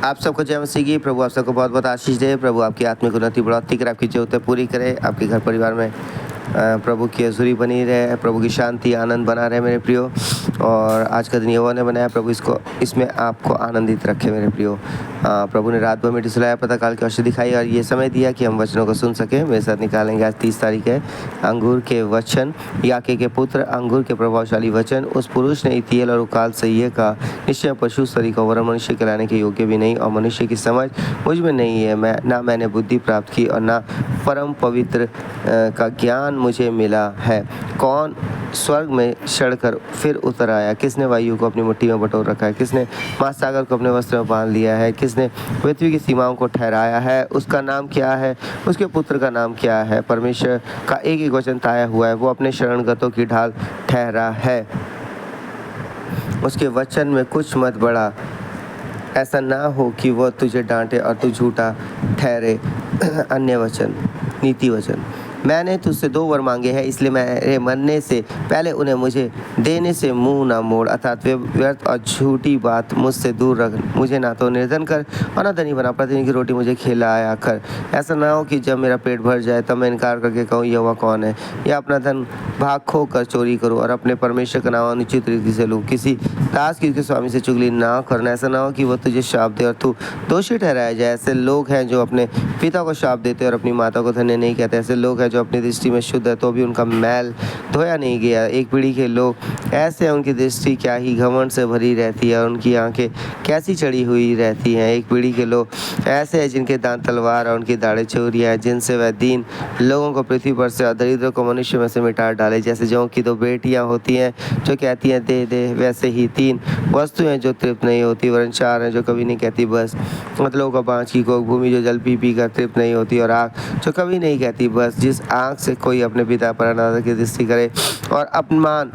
आप सबको जय मसीह की। प्रभु आप सबको बहुत बहुत आशीष दे। प्रभु आपकी आत्मिक उन्नति बढ़ोतरी करे, आपकी ज़रूरतें पूरी करे, आपके घर परिवार में प्रभु की हजूरी बनी रहे, प्रभु की शांति आनंद बना रहे मेरे प्रियो। और आज का दिन यहोवा ने बनाया, प्रभु इसमें आपको आनंदित रखे मेरे प्रियो। प्रभु ने रात भर में सुलाया, पता काल की औषधि दिखाई और ये समय दिया कि हम वचनों को सुन सकें। मेरे साथ निकालेंगे आज 30 तारीख है। अंगूर के वचन, याके के पुत्र अंगूर के प्रभावशाली वचन। उस पुरुष ने इतियल और उकाल से ये कहा, निश्चय पशु शरीर को वरन मनुष्य के लाने के योग्य भी नहीं, और मनुष्य की समझ मुझ में नहीं है। मैंने बुद्धि प्राप्त की और ना परम पवित्र का ज्ञान मुझे मिला है। कौन स्वर्ग में चढ़कर फिर उतर आया? किसने वायु को अपनी मुट्ठी में बटोर रखा है? किसने महासागर को अपने वस्त्र में बांध लिया है? किसने पृथ्वी की सीमाओं को ठहराया है? उसका नाम क्या है? उसके पुत्र का नाम क्या है? परमेश्वर का एक एक वचन ताया हुआ है, वो अपने शरणगतों की ढाल ठहरा है। उसके वचन में कुछ मत बढ़ा, ऐसा ना हो कि वह तुझे डांटे और तू झूठा ठहरे। अन्य वचन, नीति वचन। मैंने तुझसे 2 वर मांगे हैं, इसलिए मेरे मरने से पहले उन्हें मुझे देने से मुंह ना मोड़। अर्थात व्यर्थ और झूठी बात मुझसे दूर रख। मुझे ना तो निर्धन कर और ना धनी बना। प्रतिदिन की रोटी मुझे खिलाया कर। ऐसा ना हो कि जब मेरा पेट भर जाए तब मैं इनकार करके कहूँ यहोवा कौन है, या अपना धन भाग खो कर चोरी करूँ और अपने परमेश्वर का नाम अनुचित रीति से लूँ। किसी दास की उसके स्वामी से चुगली ना करना। ऐसा ना हो कि वह तुझे शाप दे और तू दोषी ठहराया जाए। ऐसे लोग हैं जो अपने पिता को शाप देते और अपनी माता को धन्य नहीं कहते। ऐसे लोग हैं जो अपनी दृष्टि में शुद्ध है तो भी उनका मैल धोया नहीं गया। एक पीढ़ी के लोग ऐसे हैं, उनकी दृष्टि क्या ही घमंड से भरी रहती है और उनकी आंखें कैसी चढ़ी हुई रहती हैं। एक पीढ़ी के लोग ऐसे हैं जिनके दांत तलवार और उनकी दाढ़ें छुरियां हैं, जिनसे वह दीन लोगों को पृथ्वी पर से और दरिद्रों को मनुष्य में से मिटा डाले। जैसे जौ की 2 बेटियां होती हैं जो कहती हैं दे दे, वैसे ही 3 वस्तुएं जो तृप्त नहीं होती, वरन 4 हैं जो कभी नहीं कहती बस। मतलब का 5 की कोख, भूमि जो जल पी पी कर तृप्त नहीं होती, और आग जो कभी नहीं कहती बस। जिस आग से कोई अपने पिता पर अनादर की दृष्टि करे और अपमान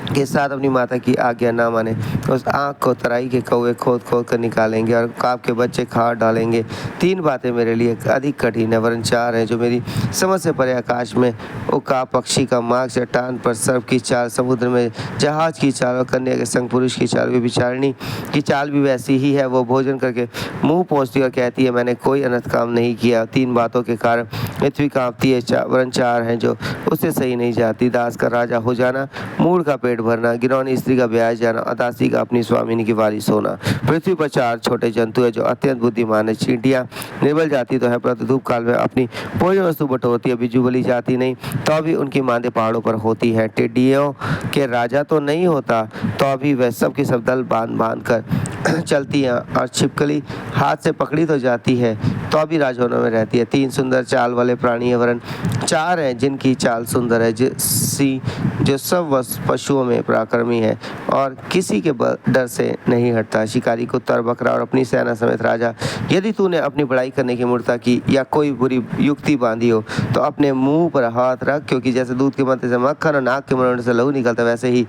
के साथ अपनी माता की आज्ञा ना माने, उस आँख को तराई के कौवे खोद खोद कर निकालेंगे और काब के बच्चे खा डालेंगे। 3 बातें मेरे लिए अधिक कठिन है, वरन 4 हैं जो मेरी समझ से परे। आकाश में उकाब, पक्षी का मार्ग, चट्टान पर सर्प की चाल, समुद्र में जहाज की चाल और कन्या के संग पुरुष की चाल। व्यभिचारिणी की चाल भी वैसी ही है। वो भोजन करके मुँह पोंछती और कहती है मैंने कोई अनर्थ काम नहीं किया। 3 बातों के कारण पृथ्वी काँपती है, वरन 4 हैं जो उससे सही नहीं जाती। दास का राजा हो जाना, मूढ़ का पेट भरना, गिरौनी स्त्री का ब्याह जाना, अदासी का अपनी स्वामिनी की वारिस होना। पृथ्वी पर 4 छोटे जंतु है जो अत्यंत बुद्धिमान है। चींटियां निर्बल जाती तो है, परंतु धूप काल में अपनी भोजन वस्तु बटोरती है। बिजू बली जाती नहीं तो भी उनकी मांदे पहाड़ों पर होती है। टिड्डियों के राजा तो नहीं होता तो भी वह सब के सब दल बांध बांध कर चलती है, और छिपकली हाथ से पकड़ी तो जाती है तो भी राजभवनों में रहती है। 3 सुंदर चाल वाले प्राणी है, वरन 4 हैं जिनकी चाल सुंदर है, जो सब पशुओं में पराक्रमी है और किसी के डर से नहीं हटता। शिकारी, कुत्ता और बकरा और अपनी सेना समेत राजा। यदि तूने अपनी बड़ाई करने की मूर्ता की या कोई बुरी युक्ति बांधी हो तो अपने मुंह पर हाथ रख, क्योंकि जैसे दूध के मंत्र से मक्खन और नाक के मरोड़ने से लहू निकलता, वैसे ही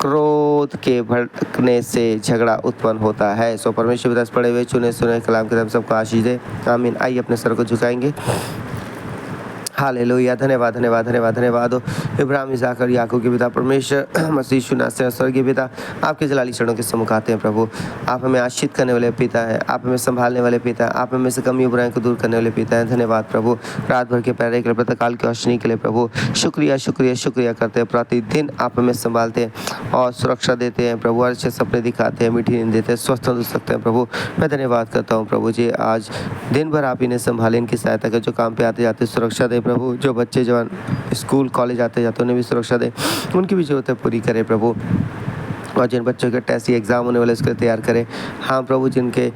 क्रोध के भड़कने से झगड़ा उत्पन्न होता है। सो परमेश्वर पिता पढ़े हुए चुने सुने कलाम के तरफ सबको आशीष दे, आमीन। आइए अपने सर को झुकाएंगे। हालेलुया। धन्यवाद धन्यवाद धन्यवाद धन्यवाद हो इब्राहिम, इसहाक और याकूब के पिता परमेश्वर मसीह शुनासे स्वर्गीय पिता, आपके जलाली चरणों के सम्मुख आते हैं प्रभु। आप हमें आशीष करने वाले पिता हैं, आप हमें संभालने वाले पिता हैं, आप हमें से कमी बुराई को दूर करने वाले पिता हैं। धन्यवाद प्रभु, रात भर के पहरे के लिए, प्रातःकाल की रोशनी के लिए प्रभु शुक्रिया शुक्रिया शुक्रिया करते हैं। प्रतिदिन आप हमें संभालते हैं और सुरक्षा देते हैं प्रभु, अच्छे सपने दिखाते हैं, मीठी नींद देते हैं, स्वस्थ हो सकते हैं प्रभु। मैं धन्यवाद करता हूँ प्रभु जी, आज दिन भर आप इन्हें संभालें, इनकी सहायता कर, जो काम पे आते जाते सुरक्षा दे प्रभु, जो बच्चे जवान स्कूल कॉलेज आते जाते उन्हें भी सुरक्षा दे, उनकी भी जरूरतें पूरी करे प्रभु। और जिन बच्चों के टेस्ट या एग्ज़ाम होने वाले उसके तैयार करें। हाँ प्रभु, जिनके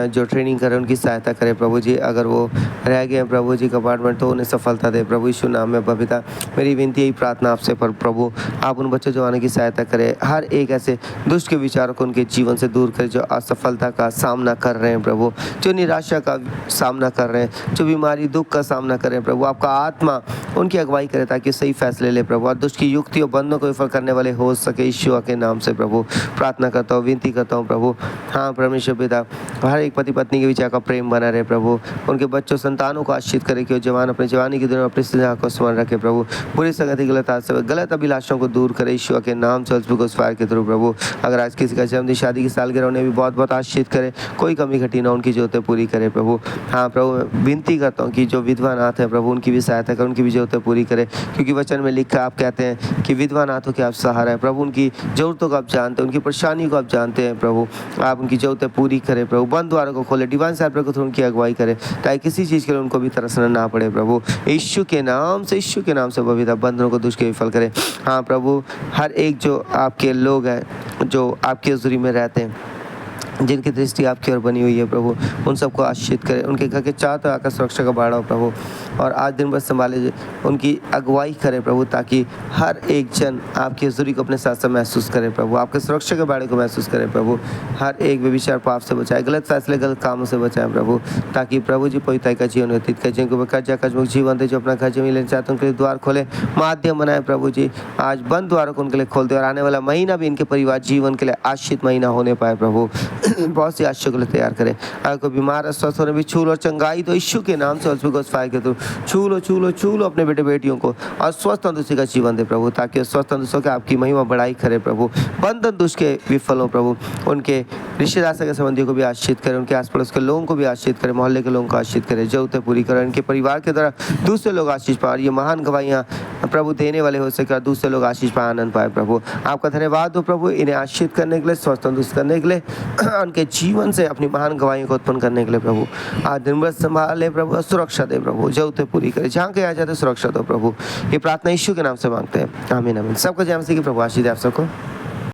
जो ट्रेनिंग करें उनकी सहायता करें प्रभु जी। अगर वो रह गए हैं प्रभु जी कंपार्टमेंट तो उन्हें सफलता दे प्रभु यीशु नाम में। बबीता, मेरी विनती यही प्रार्थना आपसे पर प्रभु, आप उन बच्चों जवानों की सहायता करें, हर एक ऐसे दुष्ट के विचारों को उनके जीवन से दूर करें जो असफलता का सामना कर रहे हैं प्रभु, जो निराशा का सामना कर रहे हैं, जो बीमारी दुख का सामना कर रहे हैं प्रभु। आपका आत्मा उनकी अगुवाई करे ताकि सही फैसले ले प्रभु, और दुष्ट की युक्तियों बंधनों को विफल करने वाले हो सके। यीशु के नाम से प्रभु प्रार्थना करता हूँ, विनती करता हूँ प्रभु। हाँ परमेश्वर पिता, हर एक पति पत्नी के बीच आपका प्रेम बना रहे प्रभु, उनके बच्चों संतानों को आशीष करे कि वो जवान अपने जवानी के दिनों में अपनी स्नेह को स्मरण रखे प्रभु। बुरी संगति गलत अभिलाषाओं को दूर करे ईश्वर के नाम से फायर के थ्रू प्रभु। अगर आज किसी का जन्मदिन शादी की सालगिरह उन्हें भी बहुत बहुत आशीष करे, कोई कमी घटी ना, उनकी जरूरतें पूरी करे प्रभु। हाँ प्रभु मैं विनती करता हूँ कि जो विधवा नाथ है प्रभु उनकी भी सहायता कर, उनकी भी जरूरतें पूरी करे, क्योंकि वचन में लिखा आप कहते हैं कि विधवा नाथों के आप सहारा है प्रभु। उनकी जरूरतों को आप जानते हैं, उनकी परेशानी को आप जानते हैं प्रभु। आप उनकी जरूरतें पूरी करें प्रभु, बंद द्वारों को खोले, डिवाइन साहब को उनकी अगुवाई करें ताकि किसी चीज़ के लिए उनको भी तरसना ना पड़े प्रभु। यीशु के नाम से पवित्र बंधनों को दुष्ट के विफल करें। हाँ प्रभु हर एक जो आपके लोग हैं जो आपकी हज़ूरी में रहते हैं, जिनकी दृष्टि आपकी ओर बनी हुई है प्रभु, उन सबको आशीषित करें, उनके घर के चारों तरफ आकर सुरक्षा का बाड़ा हो प्रभु। और आज दिन भर संभाले, उनकी अगुवाई करें प्रभु, ताकि हर एक जन आपकी हज़ूरी को अपने साथ साथ महसूस करे प्रभु, आपके सुरक्षा के बाड़े को महसूस करे प्रभु। हर एक व्यभिचार पाप से बचाए, गलत फैसले गलत कामों से बचाए प्रभु, ताकि प्रभु जी पवित्रता का जीवन व्यतीत करें। जिनको कर्जा कर्जमुक्त जीवन दे, जो अपना कर्ज में लेना चाहते हैं उनके लिए द्वार खोले, माध्यम बनाए प्रभु जी। आज बंद द्वारों को उनके लिए खोल दे और आने वाला महीना भी इनके परिवार जीवन के लिए आशीषित महीना होने पाए प्रभु। बहुत सी आशीषों के लिए तैयार करें। अगर कोई बीमार है स्वस्थ होने भी छू लो और चंगाई तो यीशु के नाम से फायर के थ्रू छू लो अपने बेटे बेटियों को और स्वस्थ तंदुरुस्ती का जीवन दे प्रभु, ताकि स्वस्थ तंदुरुस्त होकर आपकी महिमा बढ़ाई करे प्रभु। बंधन दुष्ट के विफल हो प्रभु, उनके रिश्तेदार के संबंधियों को भी आशीषित करें, उनके आस पड़ोस के लोगों को भी आशीषित करें, मोहल्ले के लोगों को आशीषित करें, जरूरतें पूरी करें, इनके परिवार के द्वारा दूसरे लोग आशीष पाए। ये महान गवाहियाँ प्रभु देने वाले हो सके, दूसरे लोग आशीष पाए, आनंद पाए प्रभु। आपका धन्यवाद हो प्रभु इन्हें आशीषित करने के लिए, स्वस्थ तंदुरुस्त करने के लिए, उनके जीवन से अपनी महान गवाहियों को उत्पन्न करने के लिए प्रभु। आज दिन भर संभाले प्रभु, सुरक्षा दे प्रभु, जरूरतें पूरी करे, जहाँ के आ जाते सुरक्षा दो प्रभु। ये प्रार्थना यीशु के नाम से मांगते हैं, आमीन आमीन। सबको जय मसीह की प्रभु आशीष दे आप सबको।